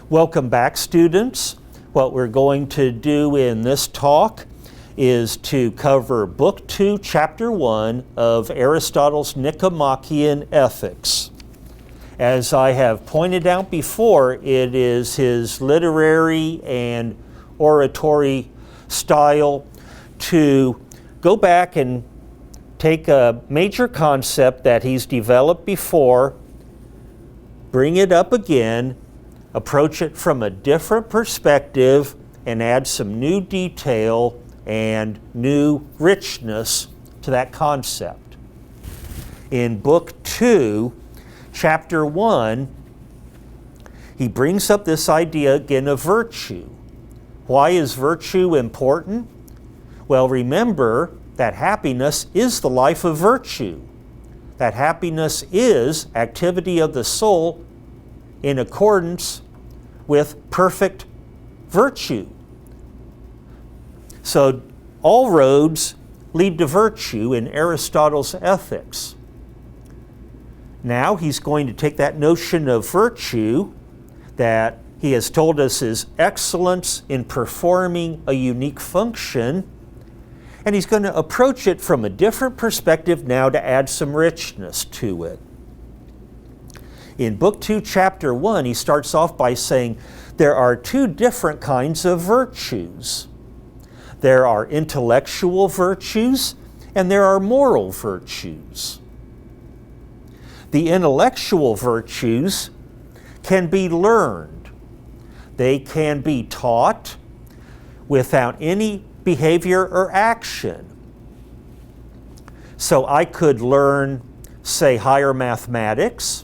Welcome back, students. What we're going to do in this talk is to cover Book 2, Chapter 1 of Aristotle's Nicomachean Ethics. As I have pointed out before, it is his literary and oratory style to go back and take a major concept that he's developed before, bring it up again, approach it from a different perspective, and add some new detail and new richness to that concept. In Book 2, Chapter 1, he brings up this idea again of virtue. Why is virtue important? Well, remember that happiness is the life of virtue. That happiness is activity of the soul in accordance with perfect virtue. So all roads lead to virtue in Aristotle's ethics. Now he's going to take that notion of virtue that he has told us is excellence in performing a unique function, and he's going to approach it from a different perspective now to add some richness to it. In Book 2, Chapter 1, he starts off by saying there are two different kinds of virtues. There are intellectual virtues and there are moral virtues. The intellectual virtues can be learned. They can be taught without any behavior or action. So I could learn, say, higher mathematics.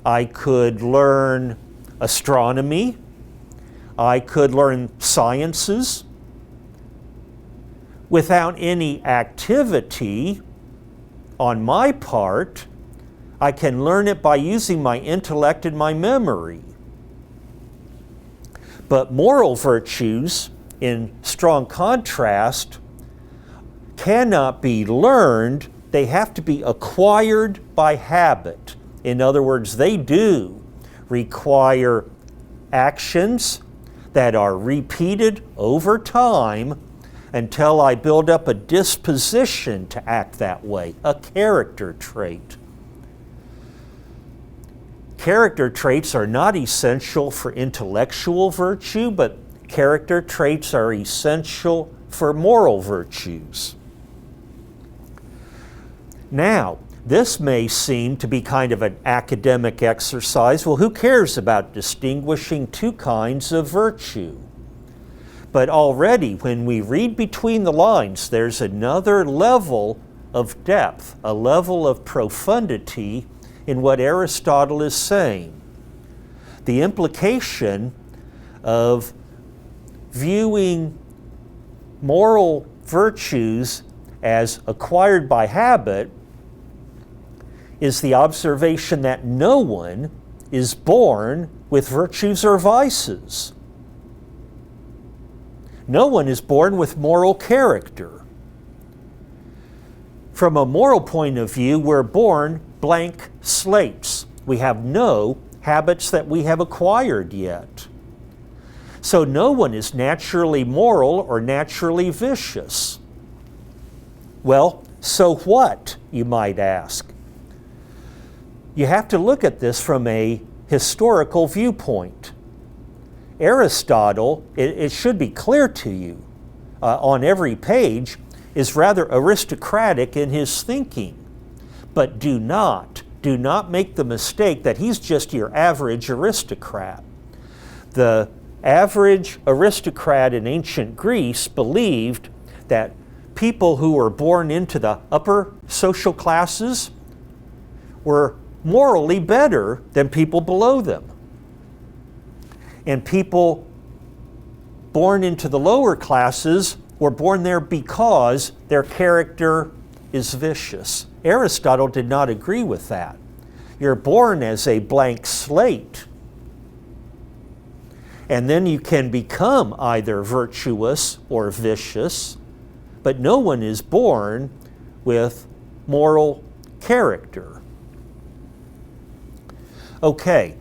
I could learn astronomy. I could learn sciences without any activity on my part. I can learn it by using my intellect and my memory. But moral virtues, in strong contrast, cannot be learned. They have to be acquired by habit. In other words, they do require actions that are repeated over time until I build up a disposition to act that way, a character trait. Character traits are not essential for intellectual virtue, but character traits are essential for moral virtues. Now, this may seem to be kind of an academic exercise. Well, who cares about distinguishing two kinds of virtue? But already, when we read between the lines, there's another level of depth, a level of profundity in what Aristotle is saying. The implication of viewing moral virtues as acquired by habit is the observation that no one is born with virtues or vices. No one is born with moral character. From a moral point of view, we're born blank slates. We have no habits that we have acquired yet. So no one is naturally moral or naturally vicious. Well, so what, you might ask? You have to look at this from a historical viewpoint. Aristotle, it should be clear to you, on every page, is rather aristocratic in his thinking. But do not make the mistake that he's just your average aristocrat. The average aristocrat in ancient Greece believed that people who were born into the upper social classes were morally better than people below them. And people born into the lower classes were born there because their character is vicious. Aristotle did not agree with that. You're born as a blank slate. And then you can become either virtuous or vicious, but no one is born with moral character. Okay,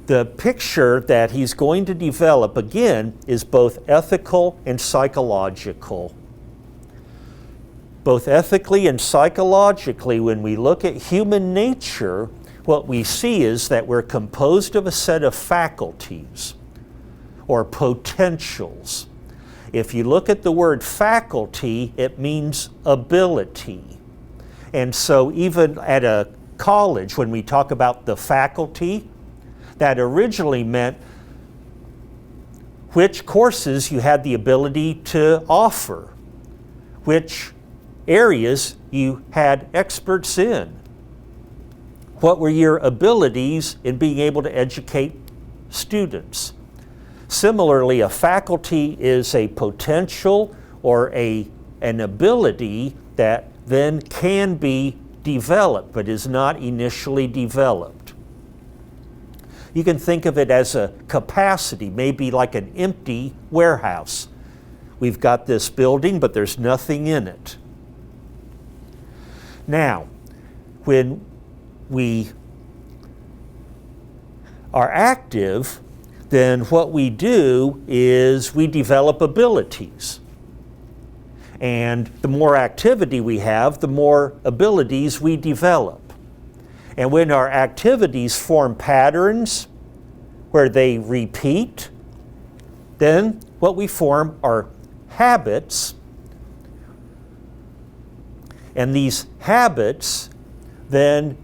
The picture that he's going to develop, again, is both ethical and psychological. Both ethically and psychologically, when we look at human nature, what we see is that we're composed of a set of faculties or potentials. If you look at the word faculty, it means ability. And so even at a college, when we talk about the faculty, that originally meant which courses you had the ability to offer, which areas you had experts in. What were your abilities in being able to educate students? Similarly, a faculty is a potential or an ability that then can be developed, but is not initially developed. You can think of it as a capacity, maybe like an empty warehouse. We've got this building, but there's nothing in it. Now, when we are active, then what we do is we develop abilities. And the more activity we have, the more abilities we develop. And when our activities form patterns where they repeat, then what we form are habits. And these habits then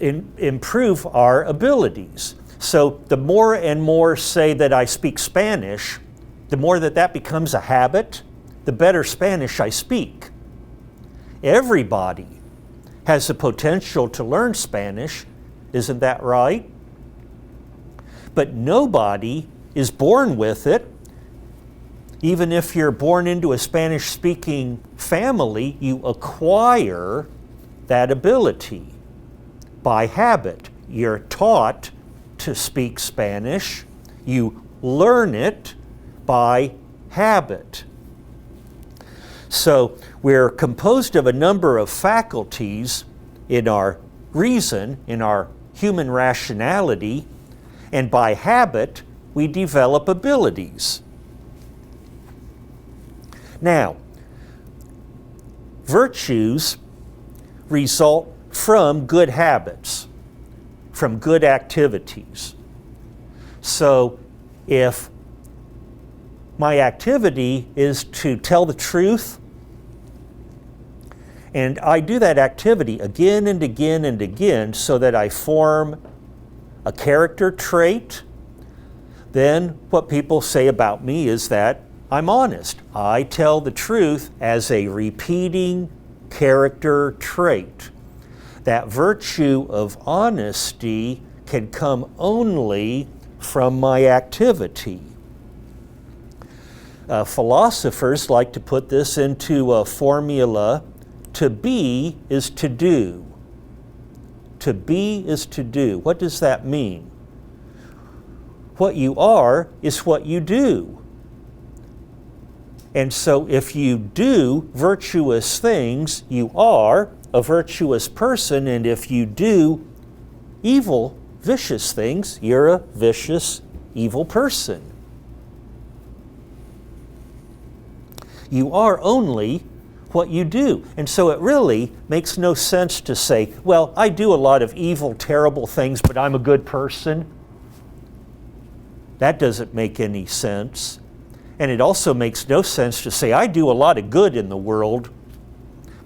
improve our abilities. So the more and more say that I speak Spanish, the more that becomes a habit, the better Spanish I speak. Everybody has the potential to learn Spanish, isn't that right? But nobody is born with it. Even if you're born into a Spanish-speaking family, you acquire that ability by habit. You're taught to speak Spanish. You learn it by habit. So we're composed of a number of faculties in our reason, in our human rationality, and by habit we develop abilities. Now, virtues result from good habits, from good activities. So if my activity is to tell the truth, and I do that activity again and again and again so that I form a character trait, then what people say about me is that I'm honest. I tell the truth as a repeating character trait. That virtue of honesty can come only from my activity. Philosophers like to put this into a formula: to be is to do. To be is to do. What does that mean? What you are is what you do. And so if you do virtuous things, you are a virtuous person, and if you do evil, vicious things, you're a vicious, evil person. You are only what you do. And so it really makes no sense to say, well, I do a lot of evil, terrible things, but I'm a good person. That doesn't make any sense. And it also makes no sense to say, I do a lot of good in the world,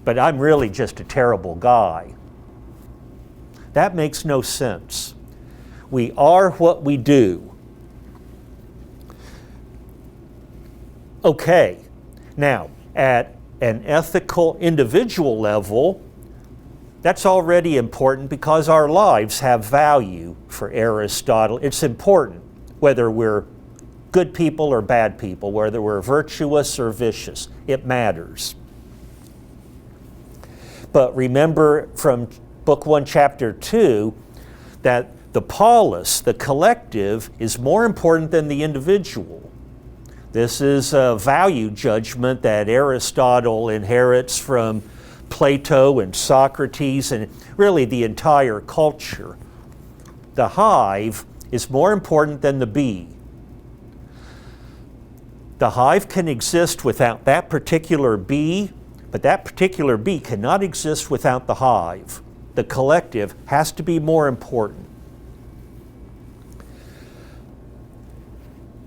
but I'm really just a terrible guy. That makes no sense. We are what we do. Okay, now at an ethical individual level, that's already important because our lives have value for Aristotle. It's important whether we're good people or bad people, whether we're virtuous or vicious. It matters. But remember from Book 1, Chapter 2, that the polis, the collective, is more important than the individual. This is a value judgment that Aristotle inherits from Plato and Socrates and really the entire culture. The hive is more important than the bee. The hive can exist without that particular bee, but that particular bee cannot exist without the hive. The collective has to be more important.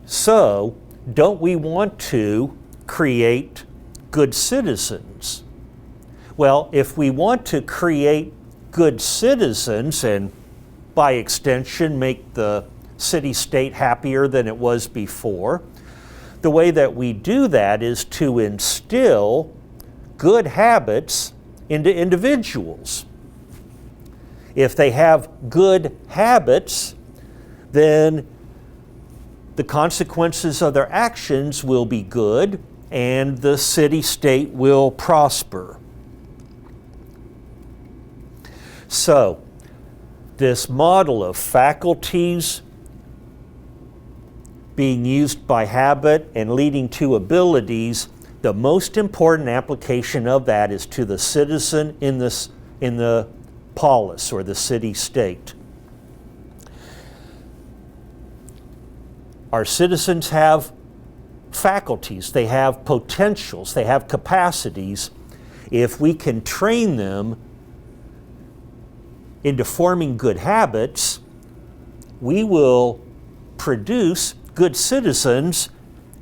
So, don't we want to create good citizens? Well, if we want to create good citizens and by extension make the city-state happier than it was before, the way that we do that is to instill good habits into individuals. If they have good habits, then the consequences of their actions will be good and the city-state will prosper. So, this model of faculties being used by habit and leading to abilities, the most important application of that is to the citizen in the polis or the city-state. Our citizens have faculties, they have potentials, they have capacities. If we can train them into forming good habits, we will produce good citizens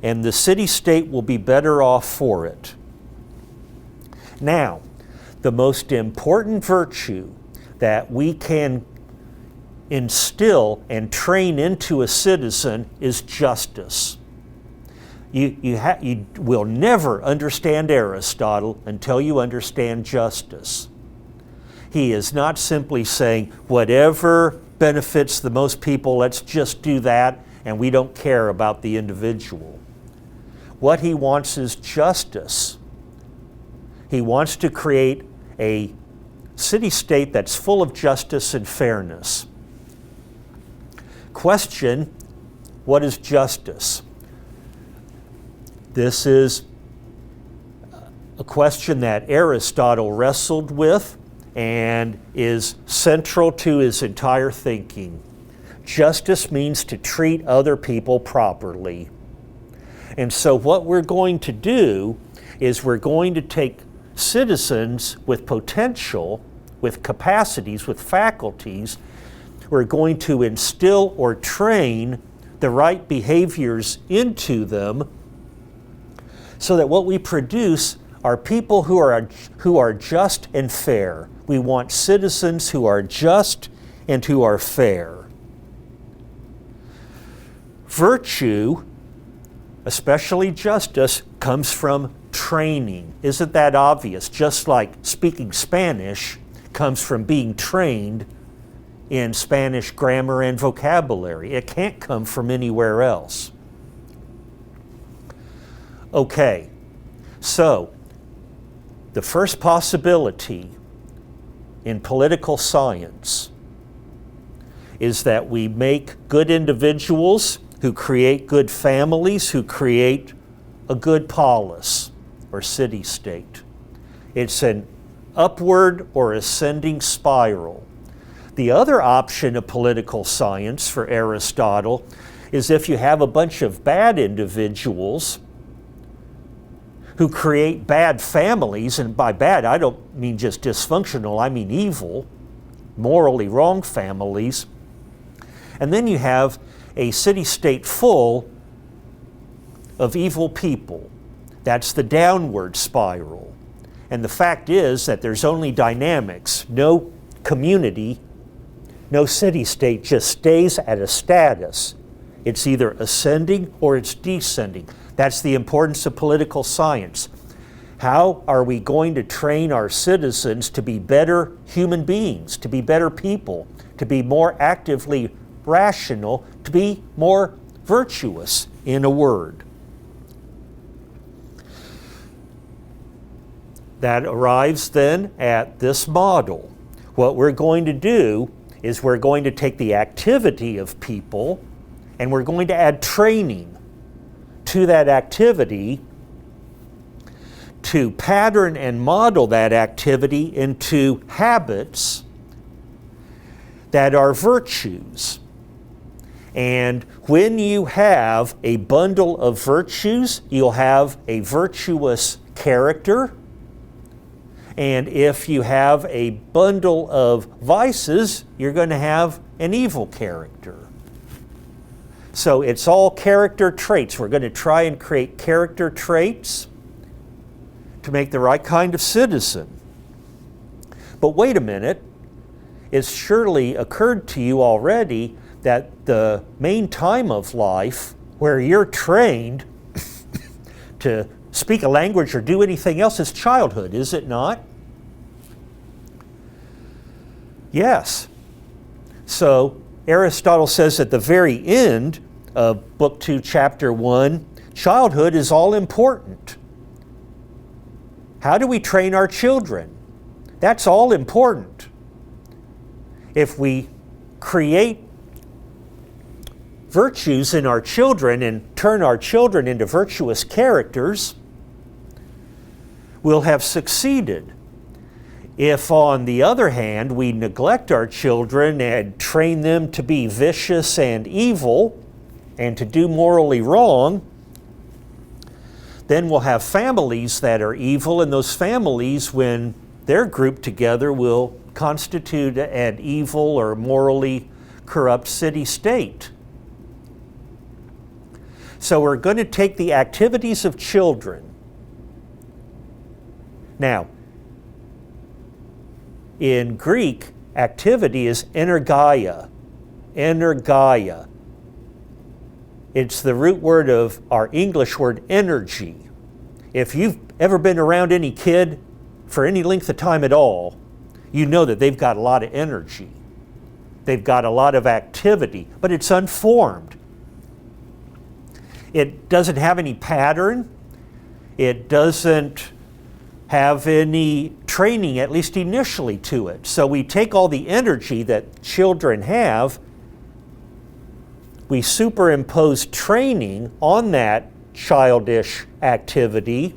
and the city-state will be better off for it. Now, the most important virtue that we can instill and train into a citizen is justice. You will never understand Aristotle until you understand justice. He is not simply saying, whatever benefits the most people, let's just do that, and we don't care about the individual. What he wants is justice. He wants to create a city-state that's full of justice and fairness. Question, what is justice? This is a question that Aristotle wrestled with and is central to his entire thinking. Justice means to treat other people properly. And so what we're going to do is we're going to take citizens with potential, with capacities, with faculties. We're going to instill or train the right behaviors into them so that what we produce are people who are just and fair. We want citizens who are just and who are fair. Virtue, especially justice, comes from training. Isn't that obvious? Just like speaking Spanish comes from being trained in Spanish grammar and vocabulary. It can't come from anywhere else. Okay, so the first possibility in political science is that we make good individuals who create good families, who create a good polis or city-state. It's an upward or ascending spiral. The other option of political science for Aristotle is if you have a bunch of bad individuals who create bad families, and by bad I don't mean just dysfunctional, I mean evil, morally wrong families, and then you have a city-state full of evil people. That's the downward spiral. And the fact is that there's only dynamics. No community, no city-state just stays at a status. It's either ascending or it's descending. That's the importance of political science. How are we going to train our citizens to be better human beings, to be better people, to be more actively rational, to be more virtuous, in a word? That arrives then at this model. What we're going to do is we're going to take the activity of people and we're going to add training to that activity to pattern and model that activity into habits that are virtues. And when you have a bundle of virtues, you'll have a virtuous character. And if you have a bundle of vices, you're going to have an evil character. So it's all character traits. We're going to try and create character traits to make the right kind of citizen. But wait a minute. It's surely occurred to you already that the main time of life where you're trained to speak a language or do anything else is childhood, is it not? Yes. So Aristotle says at the very end of Book 2, Chapter 1, childhood is all important. How do we train our children? That's all important. If we create virtues in our children and turn our children into virtuous characters, we'll have succeeded. If, on the other hand, we neglect our children and train them to be vicious and evil and to do morally wrong, then we'll have families that are evil, and those families, when they're grouped together, will constitute an evil or morally corrupt city-state. So we're going to take the activities of children. Now, in Greek, activity is energeia. Energeia. It's the root word of our English word energy. If you've ever been around any kid for any length of time at all, you know that they've got a lot of energy. They've got a lot of activity, but it's unformed. It doesn't have any pattern. It doesn't have any training, at least initially, to it. So we take all the energy that children have, we superimpose training on that childish activity,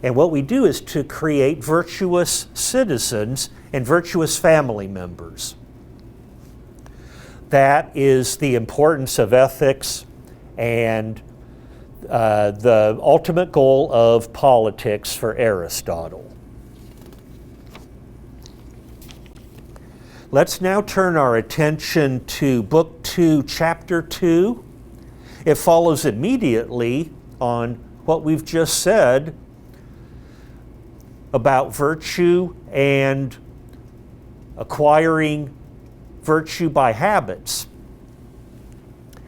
and what we do is to create virtuous citizens and virtuous family members. That is the importance of ethics and the ultimate goal of politics for Aristotle. Let's now turn our attention to Book 2, Chapter 2. It follows immediately on what we've just said about virtue and acquiring virtue by habits.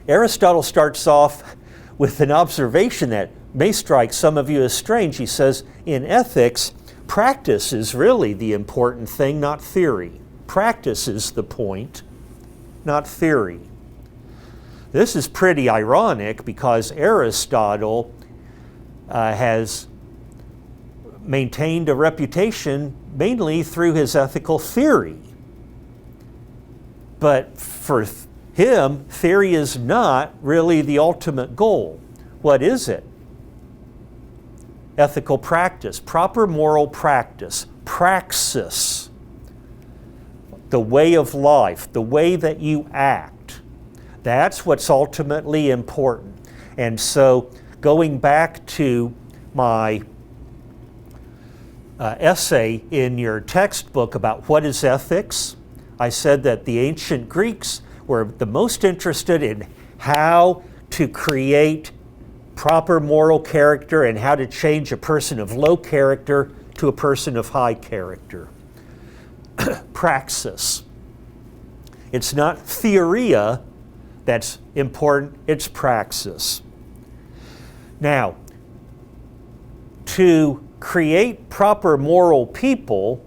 Aristotle starts off with an observation that may strike some of you as strange. He says, in ethics, practice is really the important thing, not theory. Practice is the point, not theory. This is pretty ironic because Aristotle has maintained a reputation mainly through his ethical theory. But for him, theory is not really the ultimate goal. What is it? Ethical practice, proper moral practice, praxis, the way of life, the way that you act. That's what's ultimately important. And so going back to my essay in your textbook about what is ethics, I said that the ancient Greeks were the most interested in how to create proper moral character and how to change a person of low character to a person of high character. Praxis. It's not theoria that's important, it's praxis. Now, to create proper moral people,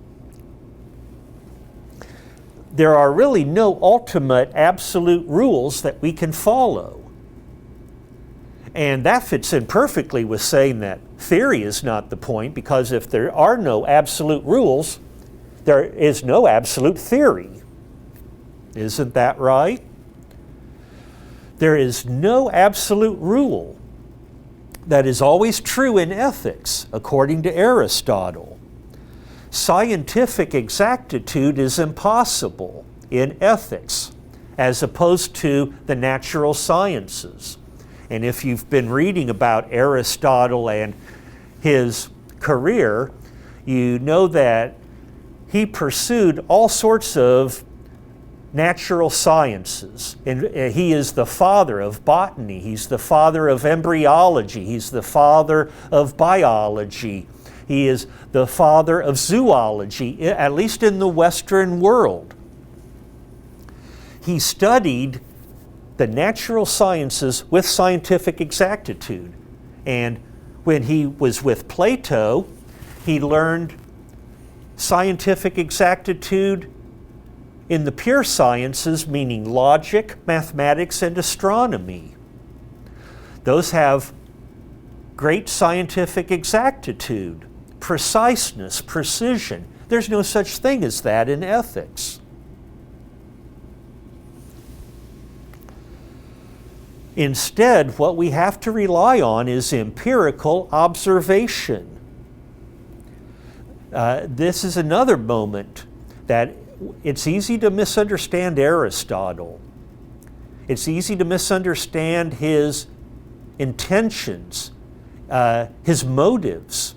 there are really no ultimate absolute rules that we can follow. And that fits in perfectly with saying that theory is not the point, because if there are no absolute rules, there is no absolute theory. Isn't that right? There is no absolute rule. that is always true in ethics, according to Aristotle. Scientific exactitude is impossible in ethics, as opposed to the natural sciences. And if you've been reading about Aristotle and his career, you know that he pursued all sorts of natural sciences. And he is the father of botany, he's the father of embryology, he's the father of biology, he is the father of zoology, at least in the Western world. He studied the natural sciences with scientific exactitude. And when he was with Plato, he learned scientific exactitude in the pure sciences, meaning logic, mathematics, and astronomy. Those have great scientific exactitude, preciseness, precision. There's no such thing as that in ethics. Instead, what we have to rely on is empirical observation. This is another moment that it's easy to misunderstand Aristotle. It's easy to misunderstand his intentions, his motives.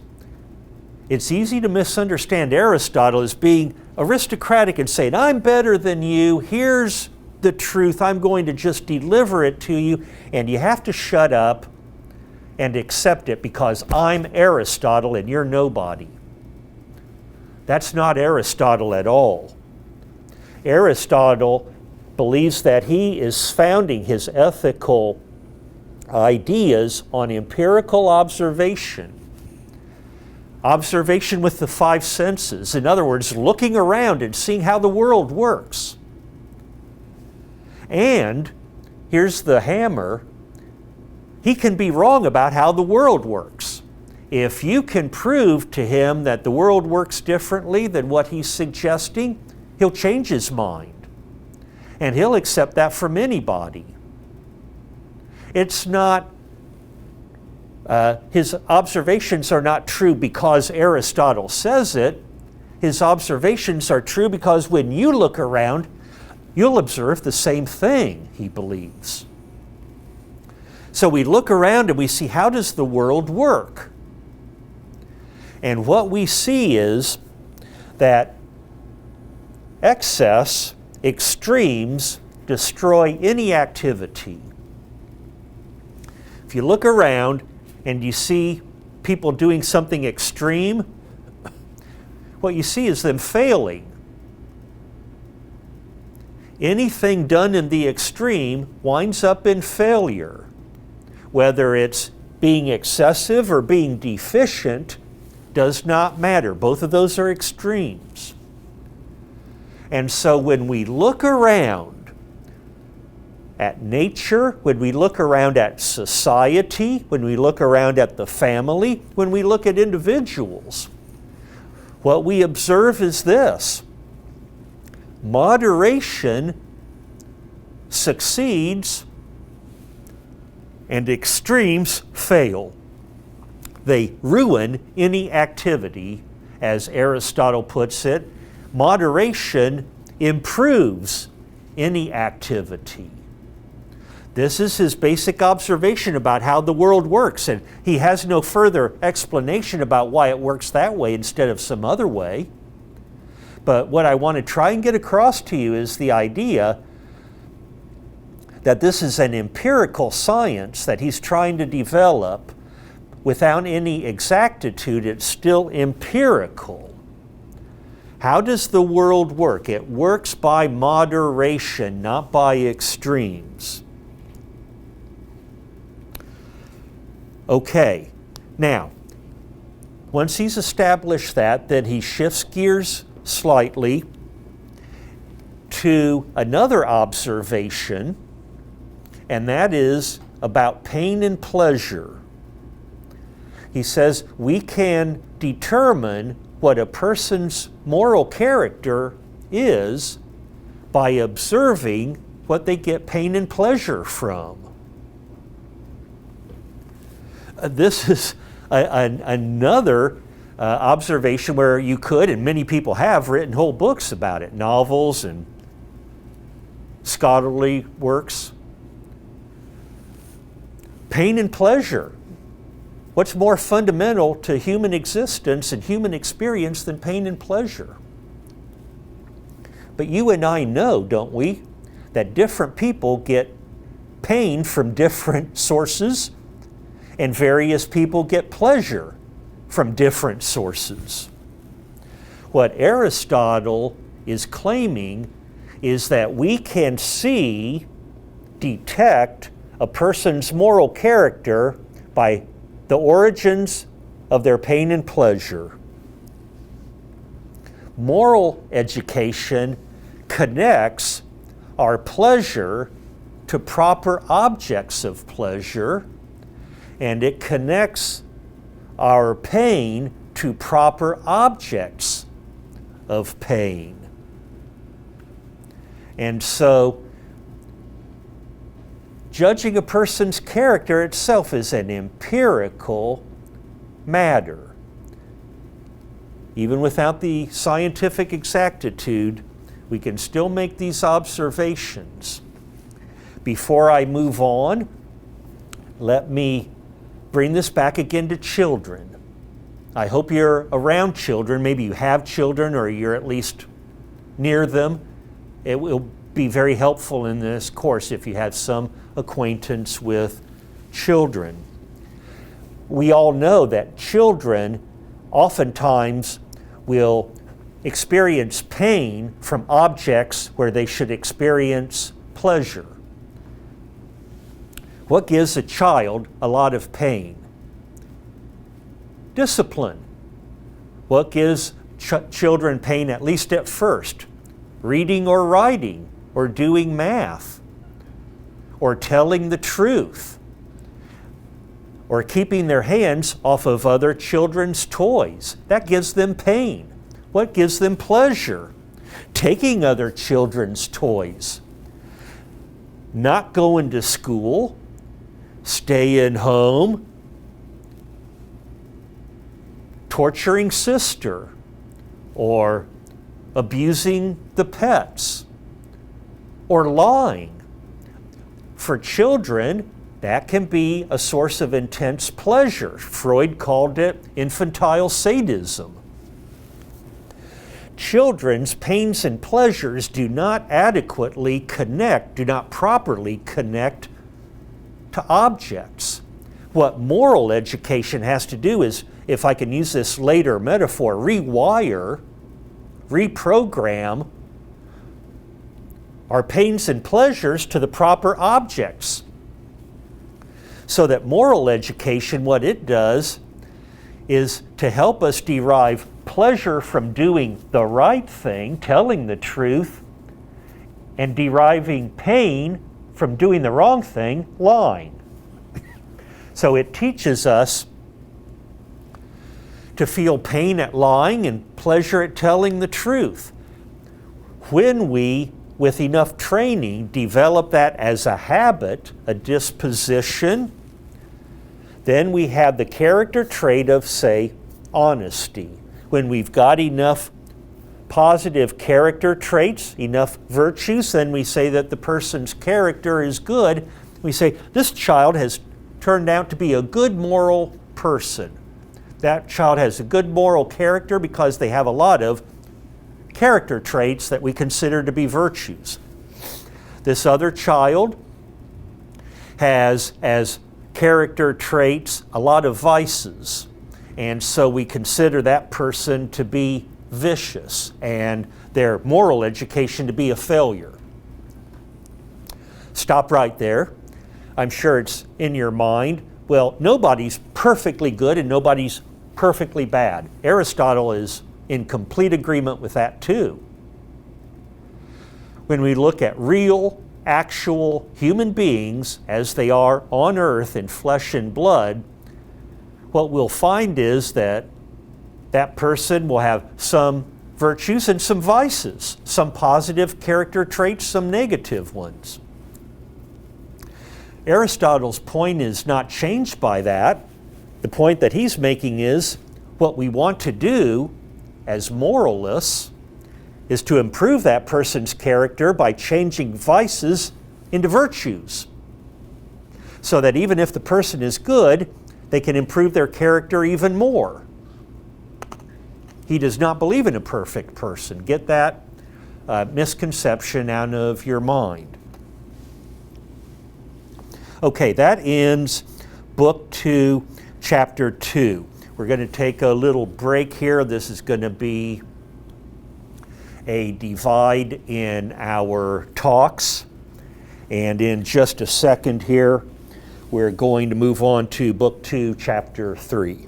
It's easy to misunderstand Aristotle as being aristocratic and saying, I'm better than you, here's the truth, I'm going to just deliver it to you, and you have to shut up and accept it because I'm Aristotle and you're nobody. That's not Aristotle at all. Aristotle believes that he is founding his ethical ideas on empirical observation. Observation with the five senses. In other words, looking around and seeing how the world works. And here's the hammer, he can be wrong about how the world works. If you can prove to him that the world works differently than what he's suggesting, he'll change his mind. And he'll accept that from anybody. It's not, his observations are not true because Aristotle says it. His observations are true because when you look around, you'll observe the same thing, he believes. So we look around and we see, how does the world work? And what we see is that excess, extremes, destroy any activity. If you look around and you see people doing something extreme, what you see is them failing. Anything done in the extreme winds up in failure. Whether it's being excessive or being deficient does not matter. Both of those are extremes. And so when we look around at nature, when we look around at society, when we look around at the family, when we look at individuals, what we observe is this. Moderation succeeds and extremes fail. They ruin any activity, as Aristotle puts it. Moderation improves any activity. This is his basic observation about how the world works, and he has no further explanation about why it works that way instead of some other way. But what I want to try and get across to you is the idea that this is an empirical science that he's trying to develop. Without any exactitude, it's still empirical. How does the world work? It works by moderation, not by extremes. Okay, now, once he's established that, then he shifts gears slightly to another observation, and that is about pain and pleasure. He says we can determine what a person's moral character is by observing what they get pain and pleasure from. this is another observation where you could, and many people have, written whole books about it, novels and scholarly works. Pain and pleasure. What's more fundamental to human existence and human experience than pain and pleasure? But you and I know, don't we, that different people get pain from different sources, and various people get pleasure from different sources. What Aristotle is claiming is that we can see, detect a person's moral character by the origins of their pain and pleasure. Moral education connects our pleasure to proper objects of pleasure, and it connects our pain to proper objects of pain. And so, judging a person's character itself is an empirical matter. Even without the scientific exactitude, we can still make these observations. Before I move on, let me bring this back again to children. I hope you're around children. Maybe you have children or you're at least near them. It will be very helpful in this course if you have some acquaintance with children. We all know that children oftentimes will experience pain from objects where they should experience pleasure. What gives a child a lot of pain? Discipline. What gives children pain, at least at first? Reading or writing, or doing math, or telling the truth, or keeping their hands off of other children's toys. That gives them pain. What gives them pleasure? Taking other children's toys. Not going to school, staying home, torturing sister, or abusing the pets, or lying. For children, that can be a source of intense pleasure. Freud called it infantile sadism. Children's pains and pleasures do not adequately connect, do not properly connect to objects. What moral education has to do is, if I can use this later metaphor, rewire, reprogram our pains and pleasures to the proper objects. So that moral education, what it does is to help us derive pleasure from doing the right thing, telling the truth, and deriving pain from doing the wrong thing, lying. So it teaches us to feel pain at lying and pleasure at telling the truth. When we, with enough training, develop that as a habit, a disposition, then we have the character trait of, say, honesty. When we've got enough positive character traits, enough virtues, then we say that the person's character is good. We say, this child has turned out to be a good moral person. That child has a good moral character because they have a lot of character traits that we consider to be virtues. This other child has, as character traits, a lot of vices. And so we consider that person to be vicious and their moral education to be a failure. Stop right there. I'm sure it's in your mind, well, nobody's perfectly good and nobody's perfectly bad. Aristotle is in complete agreement with that too. When we look at real, actual human beings as they are on earth in flesh and blood, what we'll find is that that person will have some virtues and some vices, some positive character traits, some negative ones. Aristotle's point is not changed by that. The point that he's making is what we want to do as moralists is to improve that person's character by changing vices into virtues, so that even if the person is good, they can improve their character even more. He does not believe in a perfect person. Get that misconception out of your mind. Okay, that ends Book 2, Chapter 2. We're going to take a little break here. This is going to be a divide in our talks. And in just a second here, we're going to move on to Book 2, Chapter 3.